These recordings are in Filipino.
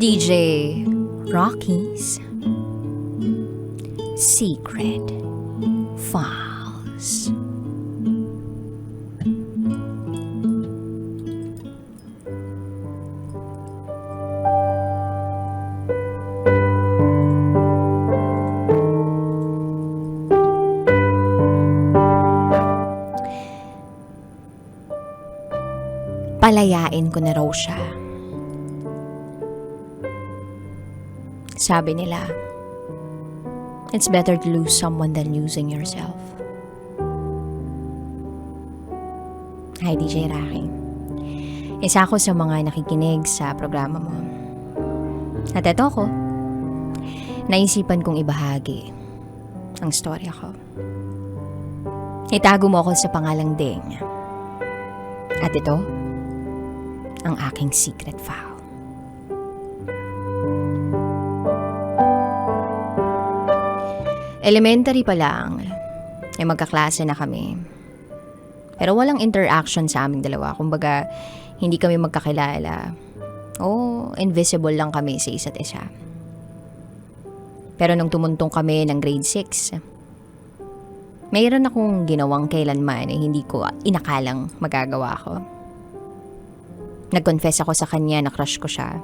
DJ Rocky's Secret Files. Palayain ko na raw siya. Sabi nila, it's better to lose someone than losing yourself. Hi, DJ Rocky. Isa ako sa mga nakikinig sa programa mo. At eto ako, naisipan kong ibahagi ang storya ko. Itago mo ako sa pangalang Ding. At ito, ang aking secret file. Elementary pa lang, ay magkaklase na kami. Pero walang interaction sa aming dalawa. Kumbaga, hindi kami magkakilala. Invisible lang kami sa isa't isa. Pero nung tumuntong kami ng grade 6, mayroon akong ginawang kailanman hindi ko inakalang magagawa ko. Nag-confess ako sa kanya na crush ko siya.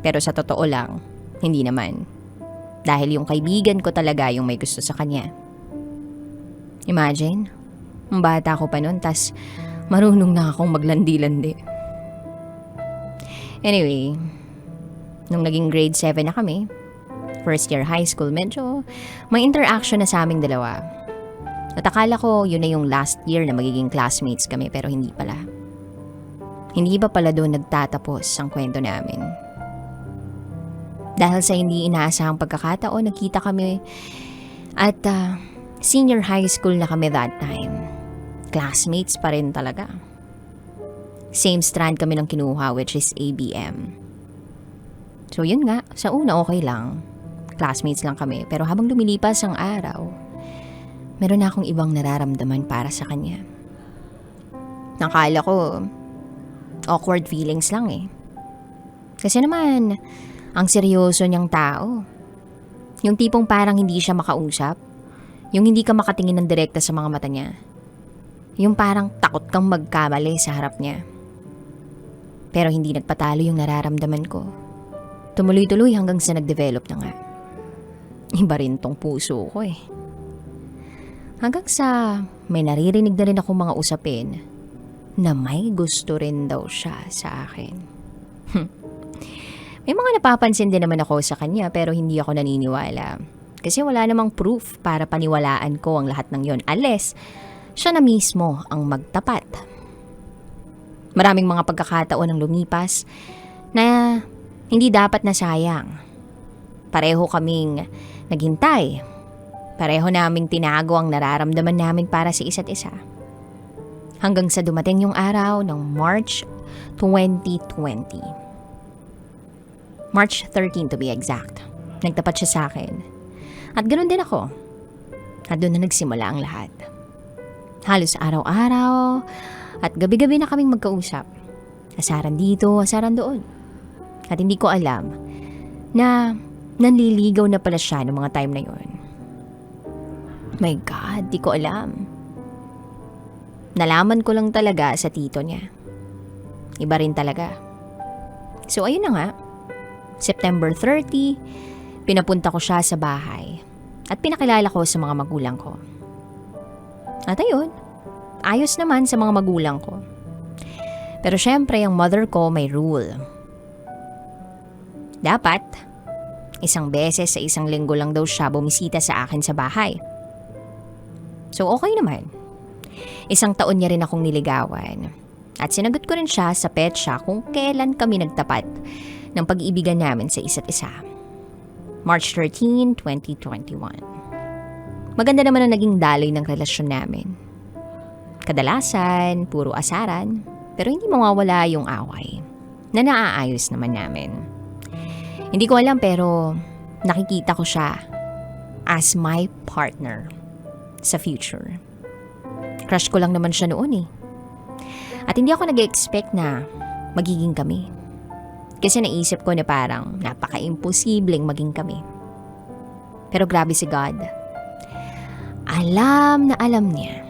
Pero sa totoo lang, hindi naman. Dahil yung kaibigan ko talaga yung may gusto sa kanya. Imagine, ang bata ko pa nun, tas marunong na akong maglandi-landi. Anyway, nung naging grade 7 na kami, first year high school, medyo may interaction na sa aming dalawa. At akala ko yun na yung last year na magiging classmates kami, pero hindi pala. Hindi pa pala doon nagtatapos ang kwento namin. Dahil sa hindi inaasahang pagkakataon, nagkita kami at senior high school na kami that time. Classmates pa rin talaga. Same strand kami ng kinuha, which is ABM. So yun nga, sa una okay lang. Classmates lang kami. Pero habang lumilipas ang araw, meron na akong ibang nararamdaman para sa kanya. Nakala ko, awkward feelings lang eh. Kasi naman, ang seryoso niyang tao. Yung tipong parang hindi siya makausap. Yung hindi ka makatingin ng direkta sa mga mata niya. Yung parang takot kang magkamali sa harap niya. Pero hindi nagpatalo yung nararamdaman ko. Tumuloy-tuloy hanggang sa nag-develop na nga. Iba rin tong puso ko eh. Hanggang sa may naririnig na rin akong mga usapin na may gusto rin daw siya sa akin. May mga napapansin din naman ako sa kanya pero hindi ako naniniwala. Kasi wala namang proof para paniwalaan ko ang lahat ng yon unless siya na mismo ang magtapat. Maraming mga pagkakataon ang lumipas na hindi dapat nasayang. Pareho kaming naghintay. Pareho naming tinago ang nararamdaman namin para sa isa't isa. Hanggang sa dumating yung araw ng March 2020. March 13 to be exact. Nagtapat siya sa akin. At ganoon din ako. At doon na nagsimula ang lahat. Halos araw-araw at gabi-gabi na kaming magkausap. Asaran dito, asaran doon. At hindi ko alam na nanliligaw na pala siya noong mga time na yon. My God, di ko alam. Nalaman ko lang talaga sa tito niya. Iba rin talaga. So ayun na nga. September 30, pinapunta ko siya sa bahay at pinakilala ko sa mga magulang ko. At ayun, ayos naman sa mga magulang ko. Pero syempre, ang mother ko may rule. Dapat, isang beses sa isang linggo lang daw siya bumisita sa akin sa bahay. So okay naman. Isang taon niya rin akong niligawan. At sinagot ko rin siya sa petsa kung kailan kami nagtapat ng pag-iibigan namin sa isa't isa. March 13, 2021. Maganda naman ang naging daloy ng relasyon namin. Kadalasan, puro asaran, pero hindi mawawala yung away na naaayos naman namin. Hindi ko alam pero nakikita ko siya as my partner sa future. Crush ko lang naman siya noon eh. At hindi ako nag-expect na magiging kami. Kasi naisip ko na parang napaka-imposibleng maging kami. Pero grabe si God. Alam na alam niya.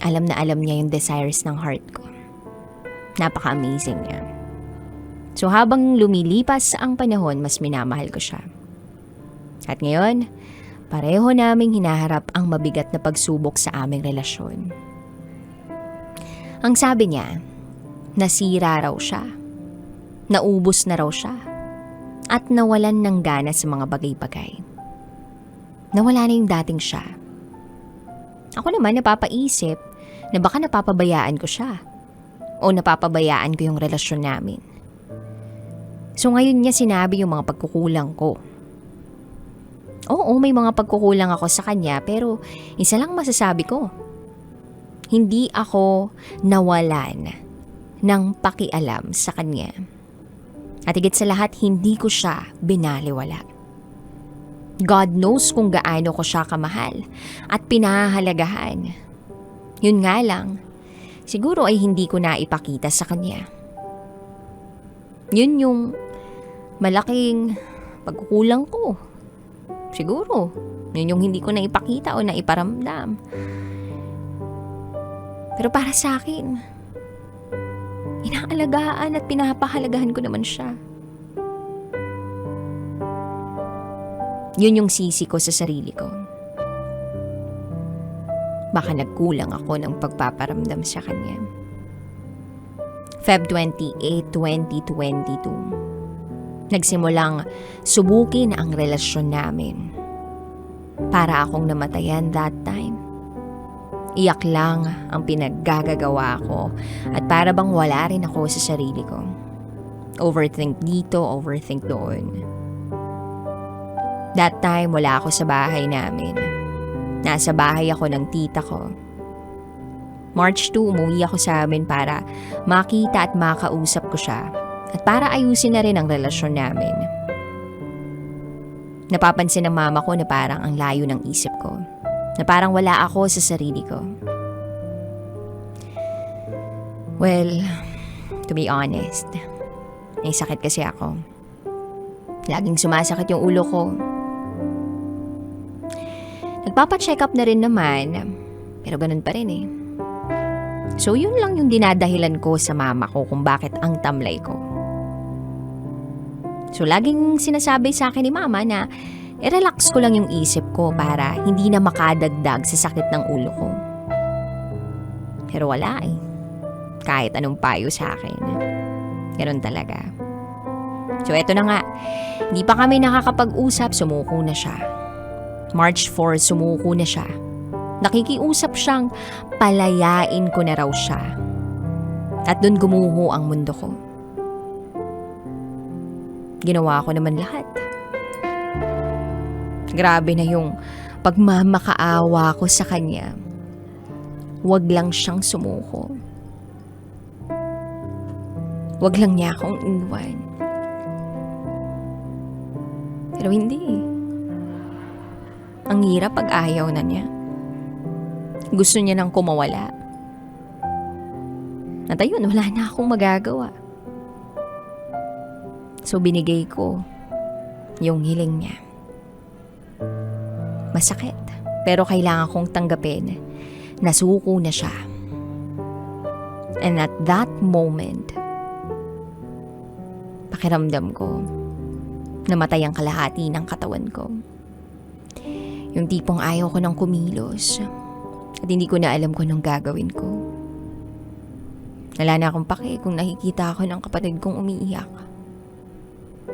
Alam na alam niya yung desires ng heart ko. Napaka-amazing niya. So habang lumilipas ang panahon, mas minamahal ko siya. At ngayon, pareho naming hinaharap ang mabigat na pagsubok sa aming relasyon. Ang sabi niya, nasira raw siya. Naubos na raw siya. At nawalan ng gana sa mga bagay-bagay. Nawala na yung dating siya. Ako naman napapaisip na baka napapabayaan ko siya. O napapabayaan ko yung relasyon namin. So ngayon niya sinabi yung mga pagkukulang ko. Oo, may mga pagkukulang ako sa kanya, pero isa lang masasabi ko. Hindi ako nawalan ng pakialam sa kanya. At higit sa lahat, hindi ko siya binaliwala. God knows kung gaano ko siya kamahal at pinahahalagahan. Yun nga lang, siguro ay hindi ko na ipakita sa kanya. Yun yung malaking pagkukulang ko. Siguro, yun yung hindi ko na ipakita o na iparamdam. Pero para sa akin, inaalagaan at pinapahalagahan ko naman siya. Yun yung sisi ko sa sarili ko. Baka nagkulang ako ng pagpaparamdam sa kanya. Feb 28, 2022. Nagsimulang subukin ang relasyon namin. Para akong namatayan that time. Iyak lang ang pinaggagawa ko at para bang wala rin ako sa sarili ko. Overthink dito, overthink doon. That time, wala ako sa bahay namin. Nasa bahay ako ng tita ko. March 2, umuwi ako sa amin para makita at makausap ko siya at para ayusin na rin ang relasyon namin. Napapansin ng mama ko na parang ang layo ng isip ko. Na parang wala ako sa sarili ko. Well, to be honest, may sakit kasi ako. Laging sumasakit yung ulo ko. Nagpapacheck up na rin naman, pero ganun pa rin eh. So yun lang yung dinadahilan ko sa mama ko kung bakit ang tamlay ko. So laging sinasabi sa akin ni mama na i-relax ko lang yung isip ko para hindi na makadagdag sa sakit ng ulo ko. Pero wala eh. Kahit anong payo sa akin. Ganun talaga. So eto na nga, hindi pa kami nakakapag-usap, sumuko na siya. March 4, sumuko na siya. Nakikiusap siyang palayain ko na raw siya. At dun gumuho ang mundo ko. Ginawa ko naman lahat. Grabe na yung pagmamakaawa ko sa kanya. Wag lang siyang sumuko. Wag lang niya akong iwan. Pero hindi. Ang hirap pag ayaw na niya. Gusto niya nang kumawala. At ayun, wala na akong magagawa. So binigay ko yung hiling niya. Masakit, pero kailangan kong tanggapin na suko na siya. And at that moment, pakiramdam ko, namatay ang kalahati ng katawan ko. Yung tipong ayaw ko nang kumilos at hindi ko na alam kung anong gagawin ko. Wala na akong pake kung nakikita ako ng kapatid kong umiiyak.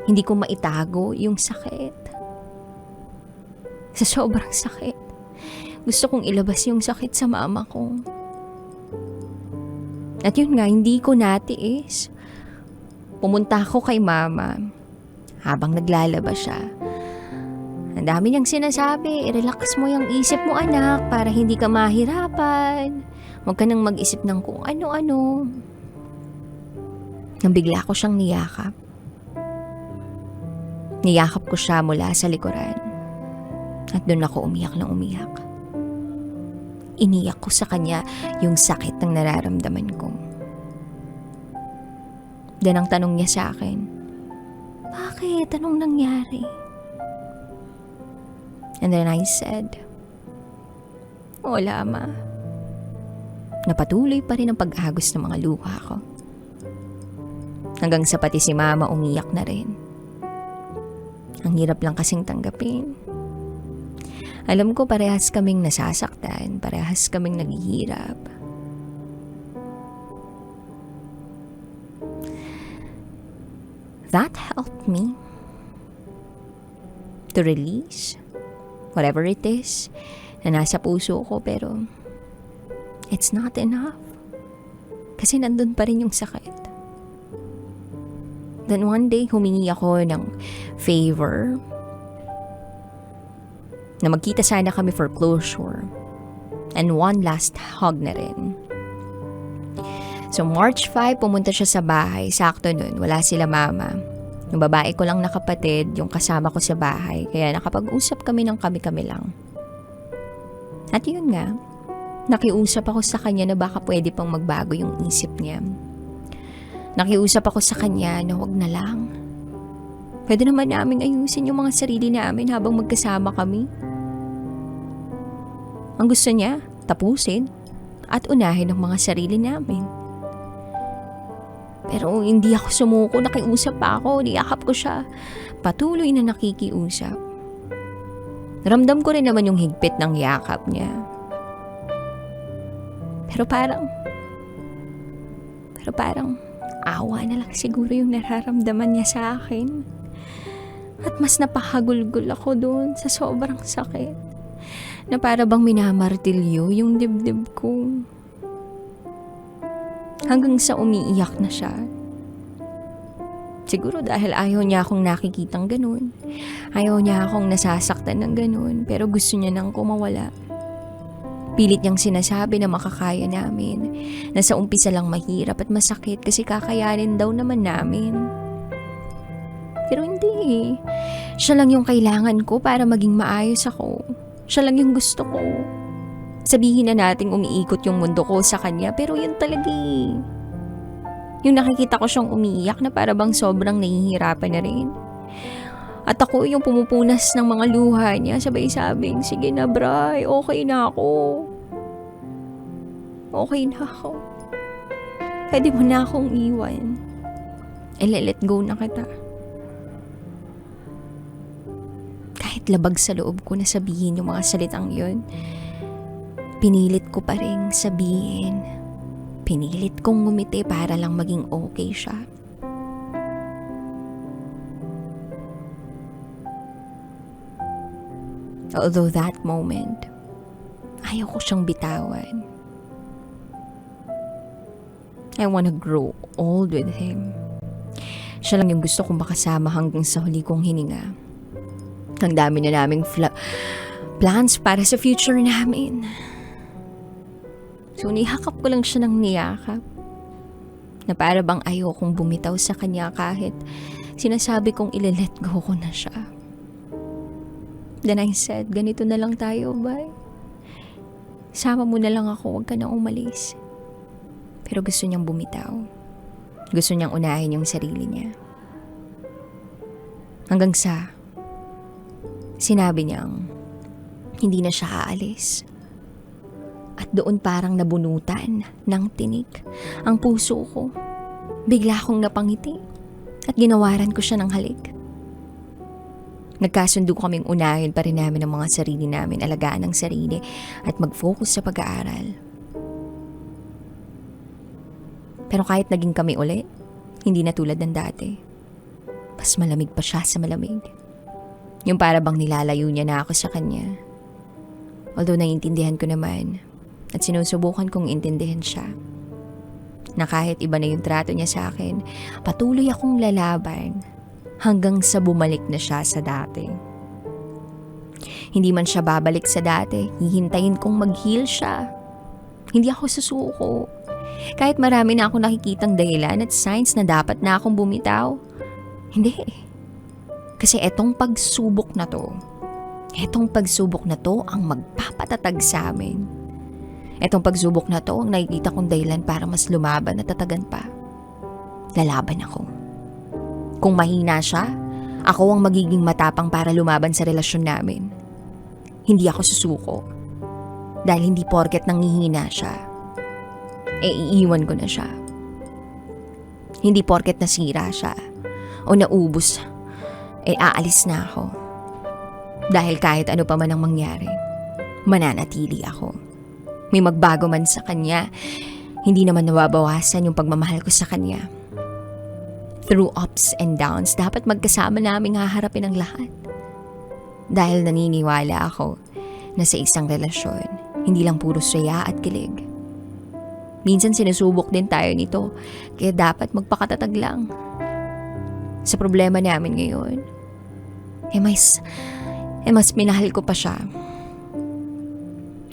Hindi ko maitago yung sakit. Sa sobrang sakit, gusto kong ilabas yung sakit sa mama ko. At yun nga, hindi ko natiis. Pumunta ako kay mama habang naglalabas siya. Ang dami niyang sinasabi, i-relax mo yung isip mo anak para hindi ka mahirapan. Huwag ka nang mag-isip ng kung ano-ano. Nang bigla ko siyang niyakap. Niyakap ko siya mula sa likuran. At doon ako umiyak ng umiyak. Iniyak ko sa kanya yung sakit ng nararamdaman ko. Then ang tanong niya sa akin, bakit? Anong nangyari? And then I said, wala ma. Napatuloy pa rin ang pag-agos ng mga luha ko. Hanggang sa pati si mama umiyak na rin. Ang hirap lang kasing tanggapin. Alam ko parehas kaming nasasaktan, parehas kaming naghihirap. That helped me to release whatever it is na nasa puso ko, pero it's not enough. Kasi nandun pa rin yung sakit. Then one day, humingi ako ng favor na magkita sana kami for closure and one last hug na rin. So March 5, pumunta siya sa bahay. Sakto nun, wala sila mama. Yung babae ko lang na kapatid, yung kasama ko sa bahay. Kaya nakapag-usap kami ng kami-kami lang. At yun nga, nakiusap ako sa kanya na baka pwede pang magbago yung isip niya. Nakiusap ako sa kanya na wag na lang. Pwede naman naming ayusin yung mga sarili namin habang magkasama kami. Ang gusto niya, tapusin at unahin ang mga sarili namin. Pero hindi ako sumuko, nakiusap pa ako, niyakap ko siya. Patuloy na nakikiusap. Ramdam ko rin naman yung higpit ng yakap niya. Pero parang awa na lang siguro yung nararamdaman niya sa akin. At mas napahagulgol ako doon sa sobrang sakit. Na para bang minamartilyo yung dibdib ko. Hanggang sa umiiyak na siya. Siguro dahil ayaw niya akong nakikitang ganun. Ayaw niya akong nasasaktan ng ganun. Pero gusto niya nang kumawala. Pilit niyang sinasabi na makakaya namin. Na sa umpisa lang mahirap at masakit kasi kakayanin daw naman namin. Pero hindi. Siya lang yung kailangan ko para maging maayos ako. Siya lang yung gusto ko. Sabihin na nating umiikot yung mundo ko sa kanya, pero yun talaga eh. Yung nakikita ko siyang umiiyak na para bang sobrang nahihirapan na rin. At ako yung pumupunas ng mga luha niya, sabay sabing, sige na Bray, okay na ako. Okay na ako. Pwede mo na akong iwan. Let go na kita. Kahit labag sa loob ko na sabihin yung mga salitang yun, pinilit ko pa rin sabihin. Pinilit kong ngumiti para lang maging okay siya. Although that moment, ayaw ko siyang bitawan. I wanna grow old with him. Siya lang yung gusto kong makasama hanggang sa huli kong hininga. Ang dami na naming plans para sa future namin. So nihakap ko lang siya ng niyakap. Na para bang ayaw kong bumitaw sa kanya kahit sinasabi kong ile-let go ko na siya. Then I said, ganito na lang tayo, bye. Sama mo na lang ako, wag ka na umalis. Pero gusto niyang bumitaw. Gusto niyang unahin yung sarili niya. Hanggang sa sinabi niyang hindi na siya aalis. At doon parang nabunutan ng tinik ang puso ko. Bigla akong napangiti at ginawaran ko siya ng halik. Nagkasundo kaming unahin pa rin namin ang mga sarili namin, alagaan ang sarili at mag-focus sa pag-aaral. Pero kahit naging kami ulit, hindi na tulad ng dati. Mas malamig pa siya sa malamig. Yung para bang nilalayo niya na ako sa kanya. Although naiintindihan ko naman at sinusubukan kong intindihan siya. Na kahit iba na yung trato niya sa akin, patuloy akong lalaban hanggang sa bumalik na siya sa dati. Hindi man siya babalik sa dati, hihintayin kong mag-heal siya. Hindi ako susuko. Kahit marami na akong nakikitang dahilan at signs na dapat na akong bumitaw. Hindi. Kasi etong pagsubok na to ang magpapatatag sa amin. Etong pagsubok na to ang nakikita kong dahilan para mas lumaban at tatagan pa. lalaban ako. Kung mahina siya, ako ang magiging matapang para lumaban sa relasyon namin. Hindi ako susuko. Dahil hindi porket nanghihina siya, iiwan ko na siya. Hindi porket nasira siya o naubos, aalis na ako. Dahil kahit ano pa man ang mangyari, mananatili ako. May magbago man sa kanya, hindi naman nababawasan yung pagmamahal ko sa kanya. Through ups and downs, dapat magkasama naming haharapin ang lahat. Dahil naniniwala ako na sa isang relasyon, hindi lang puro saya at kilig. Minsan sinusubok din tayo nito, kaya dapat magpakatatag lang. Sa problema namin ngayon, mas minahal ko pa siya.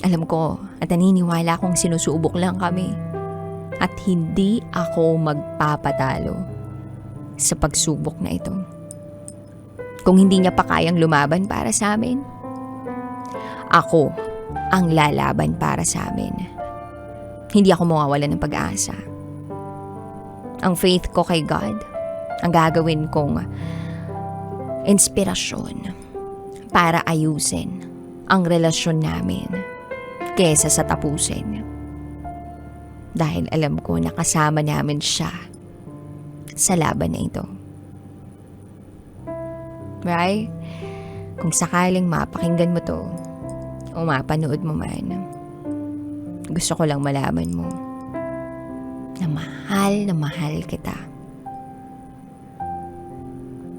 Alam ko at naniniwala kong sinusubok lang kami at hindi ako magpapatalo sa pagsubok na ito. Kung hindi niya pa kayang lumaban para sa amin, ako ang lalaban para sa amin. Hindi ako mawawalan ng pag-asa. Ang faith ko kay God, ang gagawin kong inspirasyon para ayusin ang relasyon namin kesa sa tapusin. Dahil alam ko na kasama namin siya sa laban na ito. Right? Kung sakaling mapakinggan mo to o mapanood mo man, gusto ko lang malaman mo na mahal kita.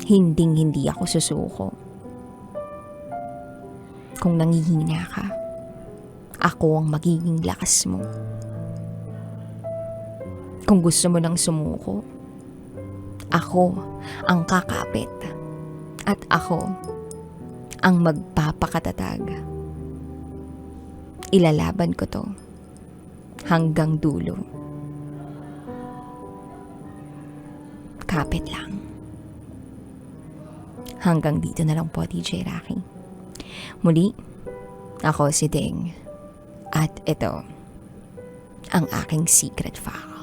Hinding-hindi ako susuko. Kung nangihina ka, ako ang magiging lakas mo. Kung gusto mo nang sumuko, ako ang kakapit at ako ang magpapakatatag. Ilalaban ko to hanggang dulo. Kapit lang. Hanggang dito na lang po, DJ Rocky. Muli, ako si Ding. At ito, ang aking secret fact.